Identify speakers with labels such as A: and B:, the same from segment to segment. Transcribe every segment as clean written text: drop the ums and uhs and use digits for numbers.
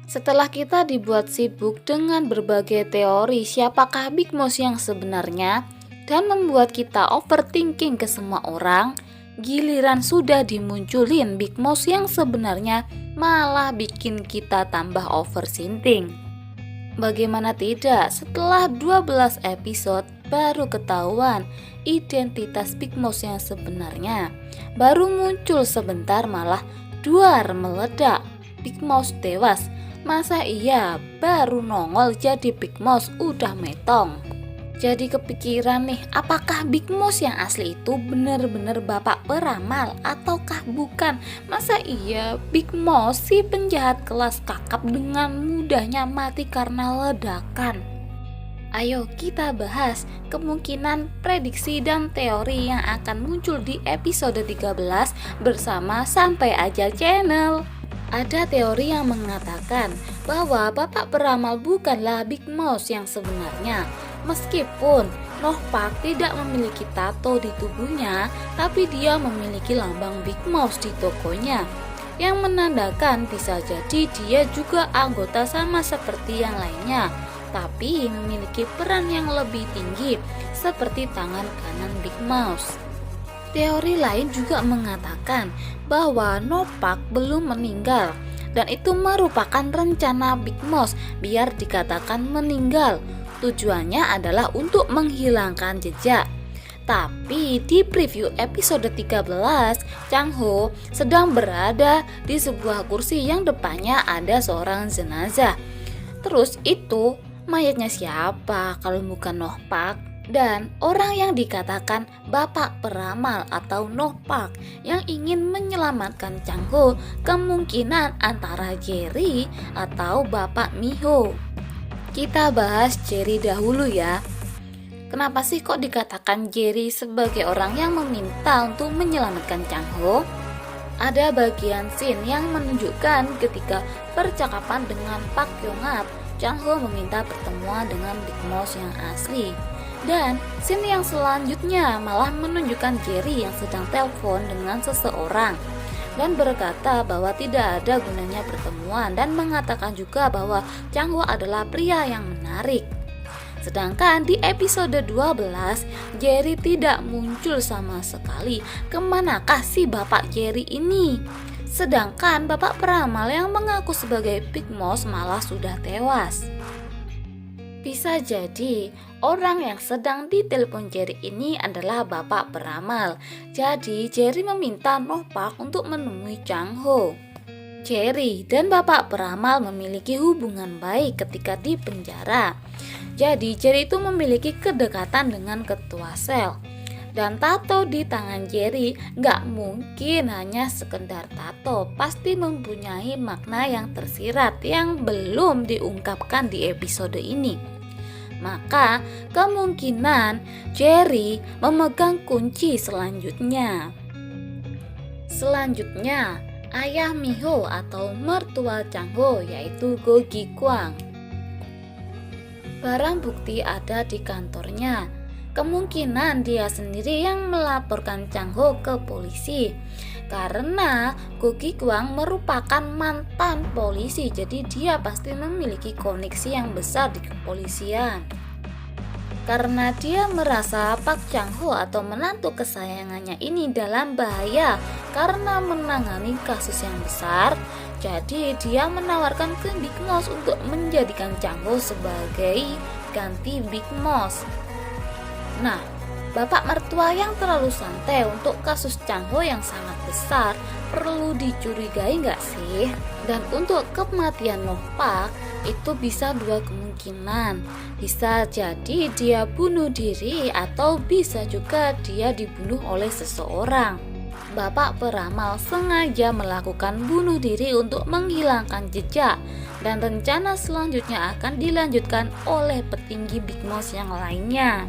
A: Setelah kita dibuat sibuk dengan berbagai teori siapakah Big Mouse yang sebenarnya dan membuat kita overthinking ke semua orang, giliran sudah dimunculin Big Mouse yang sebenarnya malah bikin kita tambah overthinking. Bagaimana tidak, setelah 12 episode baru ketahuan identitas Big Mouse yang sebenarnya. Baru muncul sebentar malah duar meledak, Big Mouse tewas. Masa iya baru nongol jadi Big Mouse udah metong. Jadi kepikiran nih, apakah Big Mouse yang asli itu bener-bener bapak peramal ataukah bukan? Masa iya Big Mouse si penjahat kelas kakap dengan mudahnya mati karena ledakan? Ayo kita bahas kemungkinan prediksi dan teori yang akan muncul di episode 13 bersama Santai Aja Channel. Ada teori yang mengatakan bahwa bapak peramal bukanlah Big Mouse yang sebenarnya. Meskipun Noh-Pak tidak memiliki tato di tubuhnya, tapi dia memiliki lambang Big Mouse di tokonya, yang menandakan bisa jadi dia juga anggota sama seperti yang lainnya, tapi memiliki peran yang lebih tinggi seperti tangan kanan Big Mouse. Teori lain juga mengatakan bahwa Noh-Pak belum meninggal dan itu merupakan rencana Big Mouse biar dikatakan meninggal. Tujuannya adalah untuk menghilangkan jejak. Tapi di preview episode 13, Chang Ho sedang berada di sebuah kursi yang depannya ada seorang jenazah. Terus itu mayatnya siapa kalau bukan Noh-Pak? Dan orang yang dikatakan bapak peramal atau Noh-Pak yang ingin menyelamatkan Chang Ho kemungkinan antara Jerry atau bapak Miho. Kita bahas Jerry dahulu ya. Kenapa sih kok dikatakan Jerry sebagai orang yang meminta untuk menyelamatkan Chang Ho? Ada bagian scene yang menunjukkan ketika percakapan dengan Pak Yong-ap, Chang Ho meminta pertemuan dengan Big Mouse yang asli. Dan scene yang selanjutnya malah menunjukkan Jerry yang sedang telepon dengan seseorang dan berkata bahwa tidak ada gunanya pertemuan dan mengatakan juga bahwa Chang Ho adalah pria yang menarik. Sedangkan di episode 12, Jerry tidak muncul sama sekali. Kemanakah si bapak Jerry ini? Sedangkan bapak peramal yang mengaku sebagai Big Mouse malah sudah tewas. Bisa jadi orang yang sedang ditelepon Jerry ini adalah bapak peramal. Jadi Jerry meminta Noh-Pak untuk menemui Chang Ho. Jerry dan bapak peramal memiliki hubungan baik ketika di penjara. Jadi Jerry itu memiliki kedekatan dengan ketua sel. Dan tato di tangan Jerry gak mungkin hanya sekedar tato, pasti mempunyai makna yang tersirat yang belum diungkapkan di episode ini. Maka kemungkinan Jerry memegang kunci selanjutnya. Selanjutnya, ayah Miho atau mertua Chang Ho yaitu Go Gi-kwang. Barang bukti ada di kantornya. Kemungkinan dia sendiri yang melaporkan Chang Ho ke polisi. Karena Go Gi-kwang merupakan mantan polisi, jadi dia pasti memiliki koneksi yang besar di kepolisian. Karena dia merasa Pak Chang Ho atau menantu kesayangannya ini dalam bahaya karena menangani kasus yang besar, jadi dia menawarkan ke Big Mouse untuk menjadikan Chang Ho sebagai ganti Big Mouse. Nah, bapak mertua yang terlalu santai untuk kasus Chang Ho yang sangat besar perlu dicurigai nggak sih? Dan untuk kematian Noh-Pak itu bisa dua kemungkinan. Bisa jadi dia bunuh diri atau bisa juga dia dibunuh oleh seseorang. Bapak peramal sengaja melakukan bunuh diri untuk menghilangkan jejak dan rencana selanjutnya akan dilanjutkan oleh petinggi Big Mouse yang lainnya.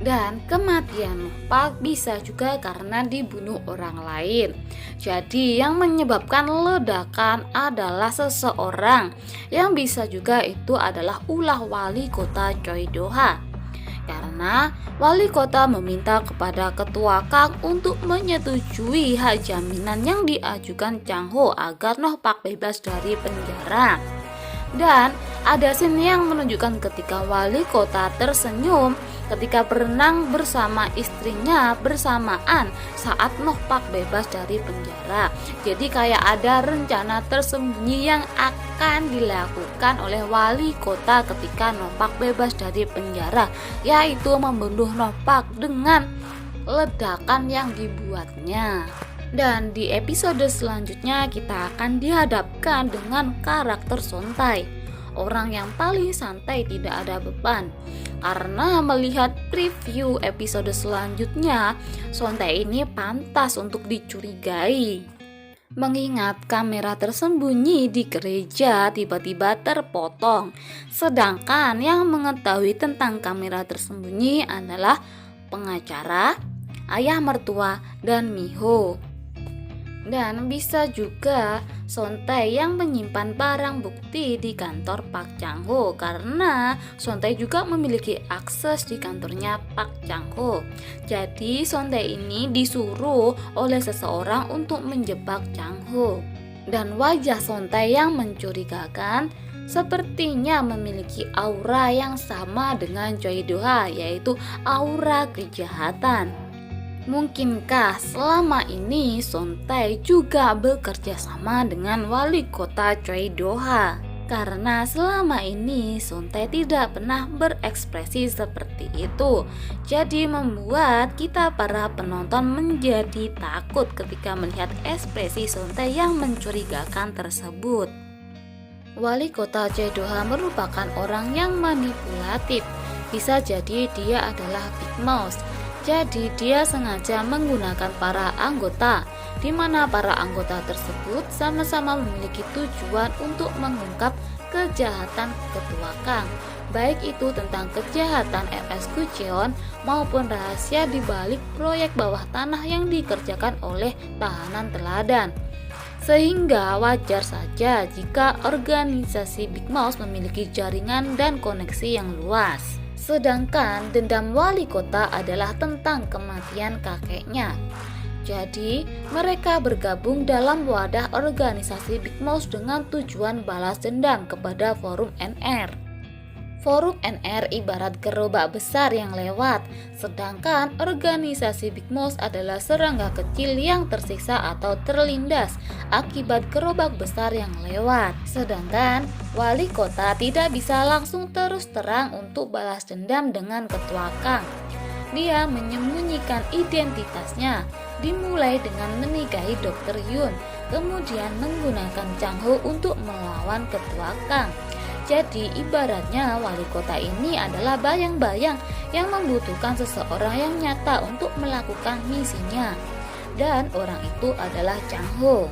A: Dan kematian Noh-Pak bisa juga karena dibunuh orang lain. Jadi yang menyebabkan ledakan adalah seseorang, yang bisa juga itu adalah ulah wali kota Choi Do-ha. Karena wali kota meminta kepada ketua Kang untuk menyetujui hak jaminan yang diajukan Chang Ho agar Noh-Pak bebas dari penjara. Dan ada scene yang menunjukkan ketika wali kota tersenyum ketika berenang bersama istrinya bersamaan saat Nokpak bebas dari penjara. Jadi kayak ada rencana tersembunyi yang akan dilakukan oleh wali kota ketika Nokpak bebas dari penjara, yaitu membunuh Nokpak dengan ledakan yang dibuatnya. Dan di episode selanjutnya kita akan dihadapkan dengan karakter Sontai, orang yang paling santai, tidak ada beban. Karena melihat preview episode selanjutnya, Sontai ini pantas untuk dicurigai. Mengingat kamera tersembunyi di gereja tiba-tiba terpotong, sedangkan yang mengetahui tentang kamera tersembunyi adalah pengacara, ayah mertua, dan Miho. Dan bisa juga Sontai yang menyimpan barang bukti di kantor Pak Chang-ho, karena Sontai juga memiliki akses di kantornya Pak Chang-ho. Jadi Sontai ini disuruh oleh seseorang untuk menjebak Chang-ho. Dan wajah Sontai yang mencurigakan sepertinya memiliki aura yang sama dengan Choi Do-ha, yaitu aura kejahatan. Mungkinkah selama ini Sontai juga bekerja sama dengan wali kota Choi Do-ha? Karena selama ini Sontai tidak pernah berekspresi seperti itu. Jadi membuat kita para penonton menjadi takut ketika melihat ekspresi Sontai yang mencurigakan tersebut. Wali kota Choi Do-ha merupakan orang yang manipulatif. Bisa jadi dia adalah Big Mouse. Jadi dia sengaja menggunakan para anggota, di mana para anggota tersebut sama-sama memiliki tujuan untuk mengungkap kejahatan Ketua Kang, baik itu tentang kejahatan MS Kucheon maupun rahasia di balik proyek bawah tanah yang dikerjakan oleh tahanan teladan. Sehingga wajar saja jika organisasi Big Mouse memiliki jaringan dan koneksi yang luas. Sedangkan dendam wali kota adalah tentang kematian kakeknya. Jadi mereka bergabung dalam wadah organisasi Big Mouse dengan tujuan balas dendam kepada Forum NR. Forum NR ibarat gerobak besar yang lewat, sedangkan organisasi Big Mouse adalah serangga kecil yang tersiksa atau terlindas akibat gerobak besar yang lewat. Sedangkan wali kota tidak bisa langsung terus terang untuk balas dendam dengan Ketua Kang. Dia menyembunyikan identitasnya, dimulai dengan menikahi Dr. Yun, kemudian menggunakan Chang-ho untuk melawan Ketua Kang. Jadi ibaratnya wali kota ini adalah bayang-bayang yang membutuhkan seseorang yang nyata untuk melakukan misinya. Dan orang itu adalah Chang-ho.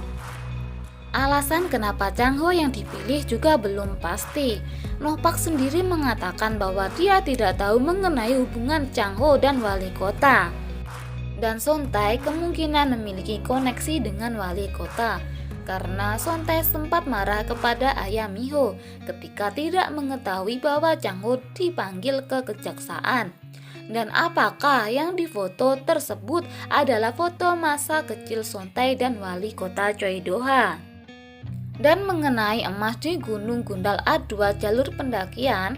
A: Alasan kenapa Chang-ho yang dipilih juga belum pasti. Nokpak sendiri mengatakan bahwa dia tidak tahu mengenai hubungan Chang-ho dan wali kota. Dan Sontai kemungkinan memiliki koneksi dengan wali kota. Karena Sontai sempat marah kepada ayah Miho ketika tidak mengetahui bahwa Chang-ho dipanggil ke kejaksaan. Dan apakah yang difoto tersebut adalah foto masa kecil Sontai dan wali kota Choi Do-ha? Dan mengenai emas di Gunung Gundal A2 jalur pendakian,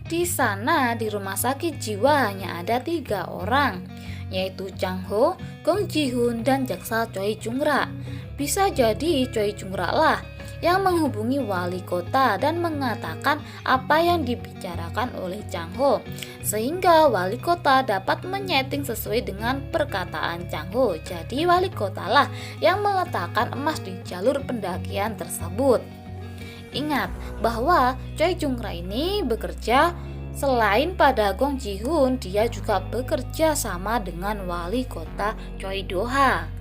A: di sana di rumah sakit jiwa hanya ada 3 orang, yaitu Chang-ho, Gong Ji-hoon, dan jaksa Choi Chung-ra. Bisa jadi Choi Chung-ra lah yang menghubungi wali kota dan mengatakan apa yang dibicarakan oleh Chang-ho, sehingga wali kota dapat menyeting sesuai dengan perkataan Chang-ho. Jadi wali kota lah yang meletakkan emas di jalur pendakian tersebut. Ingat bahwa Choi Chung-ra ini bekerja selain pada Gong Ji-hoon, dia juga bekerja sama dengan wali kota Choi Do-ha.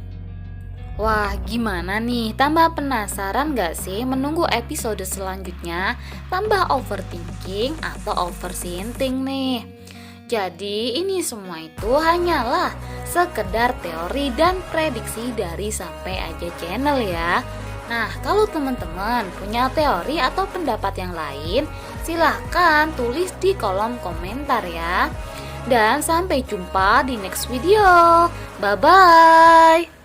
A: Wah, gimana nih? Tambah penasaran gak sih menunggu episode selanjutnya? Tambah overthinking atau overthinking nih? Jadi ini semua itu hanyalah sekedar teori dan prediksi dari Sampai Aja Channel ya. Nah, kalau teman-teman punya teori atau pendapat yang lain, silahkan tulis di kolom komentar ya. Dan sampai jumpa di next video. Bye-bye.